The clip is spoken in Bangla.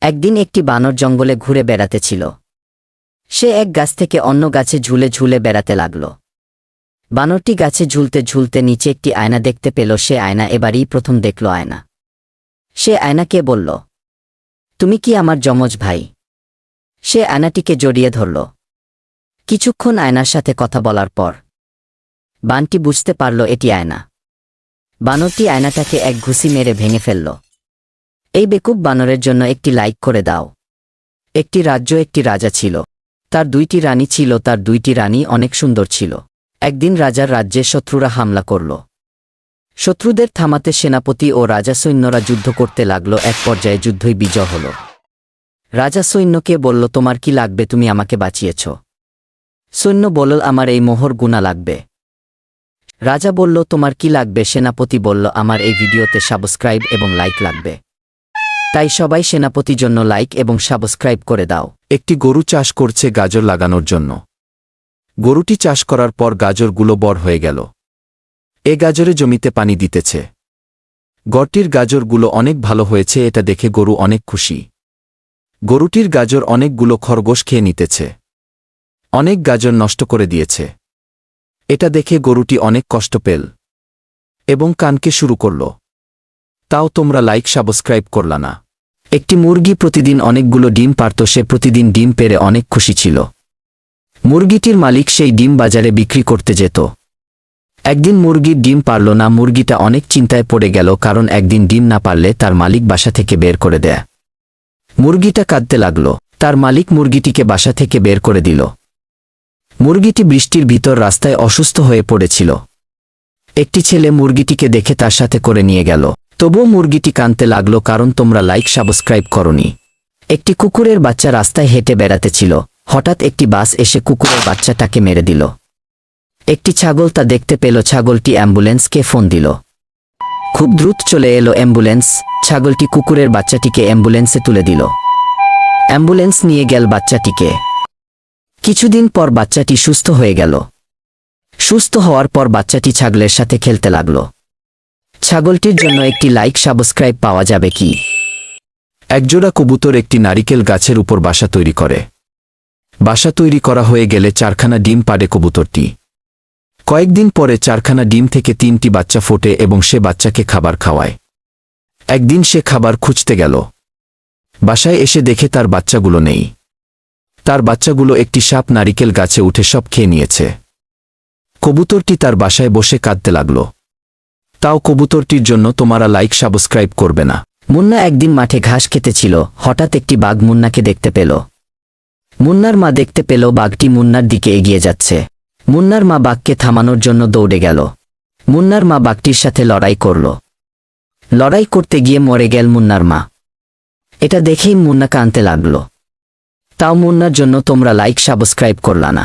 একদিন একটি বানর জঙ্গলে ঘুরে বেড়াতেছিল। সে এক গাছ থেকে অন্য গাছে ঝুলে ঝুলে বেড়াতে লাগল। বানরটি গাছে ঝুলতে ঝুলতে নিচে একটি আয়না দেখতে পেল। সে আয়না এবারই প্রথম দেখল আয়না। সে আয়নাকে বলল, তুমি কি আমার যমজ ভাই? সে আয়নাটিকে জড়িয়ে ধরল। কিছুক্ষণ আয়নার সাথে কথা বলার পর বানটি বুঝতে পারল এটি আয়না। বানরটি আয়নাটাকে এক ঘুষি মেরে ভেঙে ফেলল। এই বেকুব বানরের জন্য একটি লাইক করে দাও। একটি রাজ্য, একটি রাজা ছিল। তার 2টি রানী ছিল। তার 2টি রানী অনেক সুন্দর ছিল। একদিন রাজার রাজ্যে শত্রুরা হামলা করল। শত্রুদের থামাতে সেনাপতি ও রাজা সৈন্যরা যুদ্ধ করতে লাগল। এক পর্যায়ে যুদ্ধই বিজয় হল। রাজা সৈন্যকে বলল, তোমার কি লাগবে? তুমি আমাকে বাঁচিয়েছ। সৈন্য বলল, আমার এই মোহর গুণা লাগবে। রাজা বলল, তোমার কি লাগবে? সেনাপতি বলল, আমার এই ভিডিওতে সাবস্ক্রাইব এবং লাইক লাগবে। তাই সবাই সেনাপতির জন্য লাইক এবং সাবস্ক্রাইব করে দাও। একটি গরু চাষ করছে গাজর লাগানোর জন্য। গরুটি চাষ করার পর গাজরগুলো বড় হয়ে গেল। এ গাজরে জমিতে পানি দিতেছে। গরটির গাজরগুলো অনেক ভালো হয়েছে, এটা দেখে গরু অনেক খুশি। গরুটির গাজর অনেকগুলো খরগোশ খেয়ে নিতেছে। অনেক গাজর নষ্ট করে দিয়েছে। এটা দেখে গরুটি অনেক কষ্ট পেল এবং কানকে শুরু করল। তাও তোমরা লাইক সাবস্ক্রাইব করলা না। একটি মুরগি প্রতিদিন অনেকগুলো ডিম পারত। সে প্রতিদিন ডিম পেরে অনেক খুশি ছিল। মুরগিটির মালিক সেই ডিম বাজারে বিক্রি করতে যেত। একদিন মুরগির ডিম পারল না। মুরগিটা অনেক চিন্তায় পড়ে গেল, কারণ একদিন ডিম না পারলে তার মালিক বাসা থেকে বের করে দেয়। মুরগিটা কাঁদতে লাগল। তার মালিক মুরগিটিকে বাসা থেকে বের করে দিল। মুরগিটি বৃষ্টির ভিতর রাস্তায় অসুস্থ হয়ে পড়েছিল। একটি ছেলে মুরগিটিকে দেখে তার সাথে করে নিয়ে গেল। তবুও মুরগিটি কাঁদতে লাগল, কারণ তোমরা লাইক সাবস্ক্রাইব করনি। একটি কুকুরের বাচ্চা রাস্তায় হেঁটে বেড়াতেছিল। হঠাৎ একটি বাস এসে কুকুরের বাচ্চাটাকে মেরে দিল। একটি ছাগল তা দেখতে পেল। ছাগলটি অ্যাম্বুলেন্সকে ফোন দিল। খুব দ্রুত চলে এলো অ্যাম্বুলেন্স। ছাগলটি কুকুরের বাচ্চাটিকে অ্যাম্বুলেন্সে তুলে দিল। অ্যাম্বুলেন্স নিয়ে গেল বাচ্চাটিকে। কিছুদিন পর বাচ্চাটি সুস্থ হয়ে গেল। সুস্থ হওয়ার পর বাচ্চাটি ছাগলের সাথে খেলতে লাগল। ছাগলটির জন্য একটি লাইক সাবস্ক্রাইব পাওয়া যাবে কি? একজোড়া কবুতর একটি নারিকেল গাছের উপর বাসা তৈরি করে। বাসা তৈরি করা হয়ে গেলে 4খানা ডিম পাড়ে কবুতরটি। কয়েকদিন পরে 4খানা ডিম থেকে 3টি বাচ্চা ফোটে এবং সে বাচ্চাকে খাবার খাওয়ায়। একদিন সে খাবার খুঁজতে গেল। বাসায় এসে দেখে তার বাচ্চাগুলো নেই। তার বাচ্চাগুলো একটি সাপ নারিকেল গাছে উঠে সব খেয়ে নিয়েছে। কবুতরটি তার বাসায় বসে কাঁদতে লাগল। তাও কবুতরটির জন্য তোমরা লাইক সাবস্ক্রাইব করবে না। মুন্না একদিন মাঠে ঘাস খেতেছিল। হঠাৎ একটি বাঘ মুন্নাকে দেখতে পেল। মুন্নার মা দেখতে পেল বাঘটি মুন্নার দিকে এগিয়ে যাচ্ছে। মুন্নার মা বাঘকে থামানোর জন্য দৌড়ে গেল। মুন্নার মা বাঘটির সাথে লড়াই করল। লড়াই করতে গিয়ে মরে গেল মুন্নার মা। এটা দেখেই মুন্না কাঁদতে লাগল। তাও মুন্নার জন্য তোমরা লাইক সাবস্ক্রাইব করলা না।